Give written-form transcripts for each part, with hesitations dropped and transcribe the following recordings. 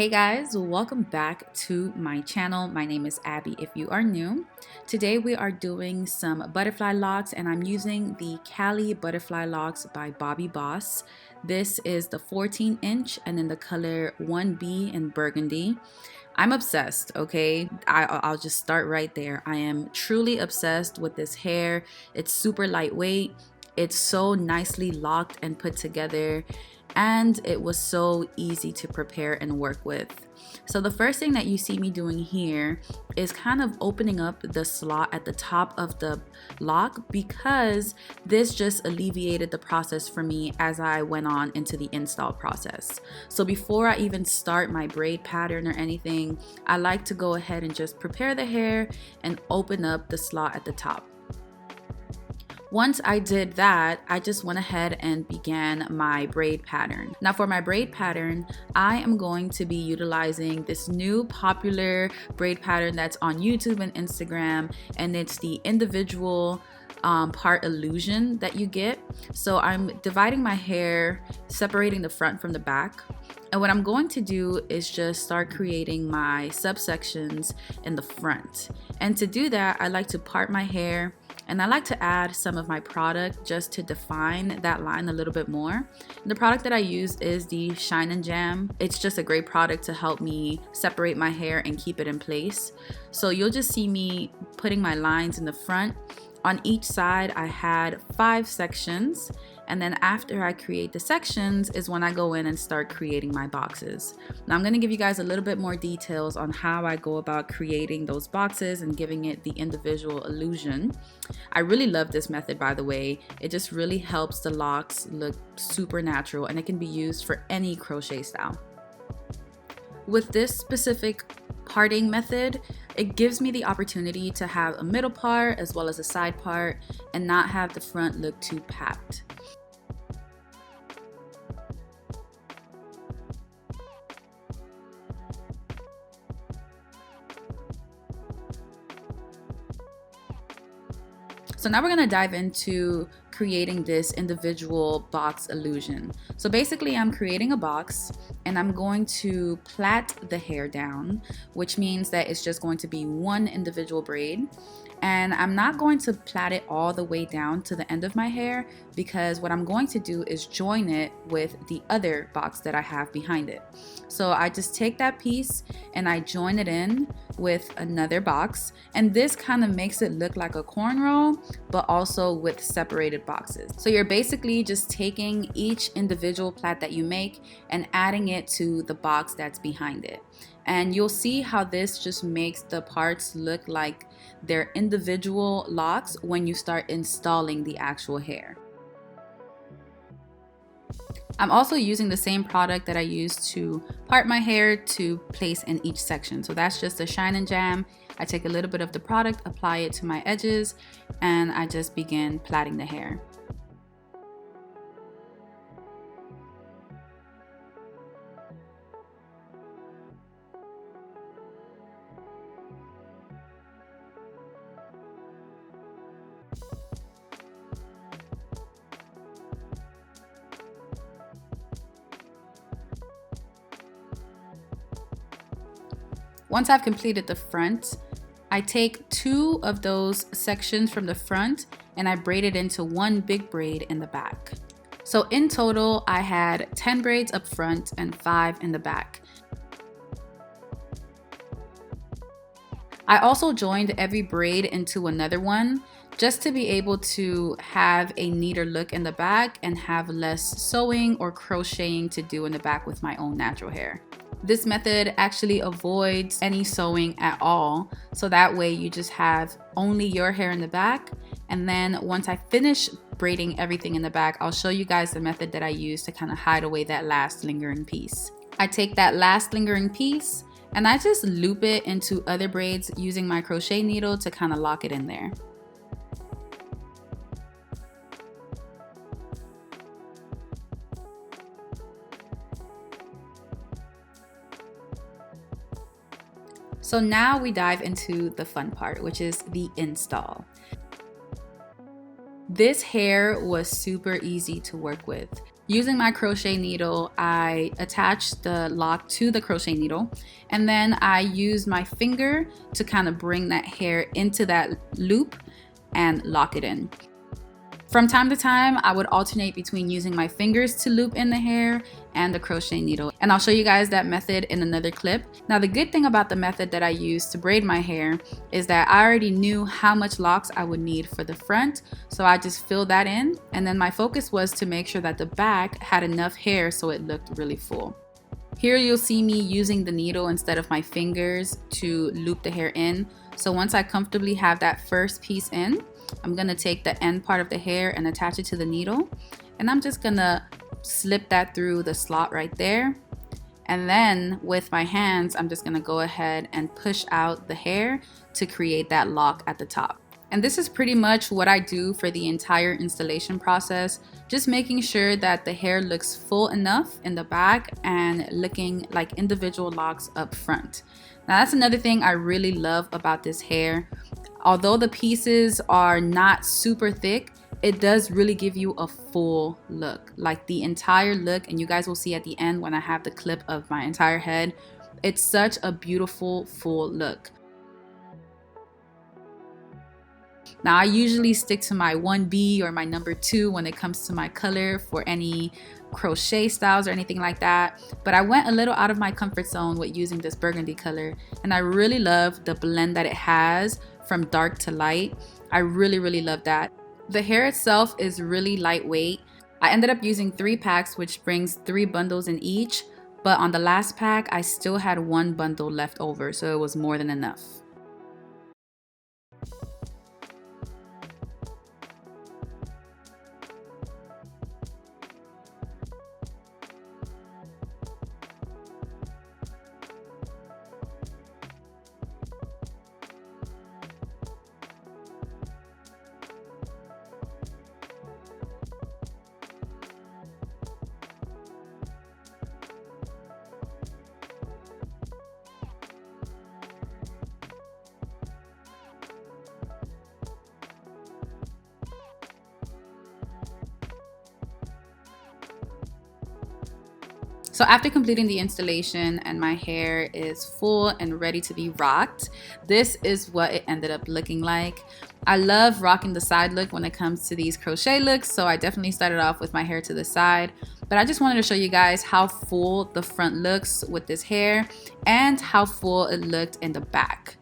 Hey guys, welcome back to my channel. My name is Abby if you are new. Today we are doing some butterfly locks and I'm using the Calif butterfly locks by Bobbi Boss. This is the 14-inch and in the color 1B in burgundy. I'm obsessed, okay? I'll just start right there. I am truly obsessed with this hair. It's super lightweight. It's so nicely locked and put together, and it was so easy to prepare and work with. So the first thing that you see me doing here is kind of opening up the slot at the top of the lock because this just alleviated the process for me as I went on into the install process. So before I even start my braid pattern or anything, I like to go ahead and just prepare the hair and open up the slot at the top. Once I did that, I just went ahead and began my braid pattern. Now for my braid pattern, I am going to be utilizing this new popular braid pattern that's on YouTube and Instagram, and it's the individual part illusion that you get. So I'm dividing my hair, separating the front from the back. And what I'm going to do is just start creating my subsections in the front. And to do that, I like to part my hair and I like to add some of my product just to define that line a little bit more. The product that I use is the Shine and Jam. It's just a great product to help me separate my hair and keep it in place. So you'll just see me putting my lines in the front. On each side, I had 5 sections, and then after I create the sections is when I go in and start creating my boxes. Now I'm going to give you guys a little bit more details on how I go about creating those boxes and giving it the individual illusion. I really love this method, by the way. It just really helps the locks look super natural, and it can be used for any crochet style. With this specific parting method, it gives me the opportunity to have a middle part as well as a side part and not have the front look too packed. So now we're going to dive into creating this individual box illusion. So basically I'm creating a box and I'm going to plait the hair down, which means that it's just going to be one individual braid. And I'm not going to plait it all the way down to the end of my hair because what I'm going to do is join it with the other box that I have behind it. So I just take that piece and I join it in with another box, and this kind of makes it look like a cornrow but also with separated boxes. So you're basically just taking each individual plait that you make and adding it to the box that's behind it. And you'll see how this just makes the parts look like they're individual locks when you start installing the actual hair. I'm also using the same product that I used to part my hair to place in each section. So that's just a Shine and Jam. I take a little bit of the product, apply it to my edges, and I just begin plaiting the hair. Once I've completed the front, I take 2 of those sections from the front and I braid it into one big braid in the back. So in total, I had 10 braids up front and 5 in the back. I also joined every braid into another one just to be able to have a neater look in the back and have less sewing or crocheting to do in the back with my own natural hair. This method actually avoids any sewing at all, so that way you just have only your hair in the back. And then once I finish braiding everything in the back, I'll show you guys the method that I use to kind of hide away that last lingering piece. I take that last lingering piece and I just loop it into other braids using my crochet needle to kind of lock it in there. So now we dive into the fun part, which is the install. This hair was super easy to work with. Using my crochet needle, I attached the lock to the crochet needle, and then I used my finger to kind of bring that hair into that loop and lock it in. From time to time, I would alternate between using my fingers to loop in the hair and the crochet needle. And I'll show you guys that method in another clip. Now, the good thing about the method that I used to braid my hair is that I already knew how much locks I would need for the front. So I just filled that in. And then my focus was to make sure that the back had enough hair so it looked really full. Here you'll see me using the needle instead of my fingers to loop the hair in. So once I comfortably have that first piece in, I'm gonna take the end part of the hair and attach it to the needle, and I'm just gonna slip that through the slot right there. And then with my hands, I'm just gonna go ahead and push out the hair to create that lock at the top. And this is pretty much what I do for the entire installation process, just making sure that the hair looks full enough in the back and looking like individual locks up front. Now that's another thing I really love about this hair. Although the pieces are not super thick, it does really give you a full look, like the entire look, and you guys will see at the end when I have the clip of my entire head. It's such a beautiful full look. Now I usually stick to my 1B or my number 2 when it comes to my color for any crochet styles or anything like that, but I went a little out of my comfort zone with using this burgundy color, and I really love the blend that it has from dark to light. I really love that. The hair itself is really lightweight. I ended up using 3 packs, which brings 3 bundles in each, but on the last pack I still had 1 bundle left over, so it was more than enough. So after completing the installation and my hair is full and ready to be rocked, this is what it ended up looking like. I love rocking the side look when it comes to these crochet looks, so I definitely started off with my hair to the side. But I just wanted to show you guys how full the front looks with this hair and how full it looked in the back.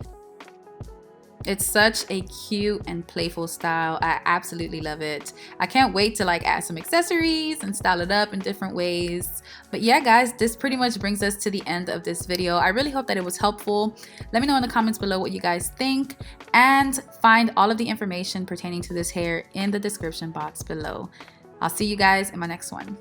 It's such a cute and playful style. I absolutely love it. I can't wait to add some accessories and style it up in different ways. But yeah guys, this pretty much brings us to the end of this video. I really hope that it was helpful. Let me know in the comments below what you guys think, and find all of the information pertaining to this hair in the description box below. I'll see you guys in my next one.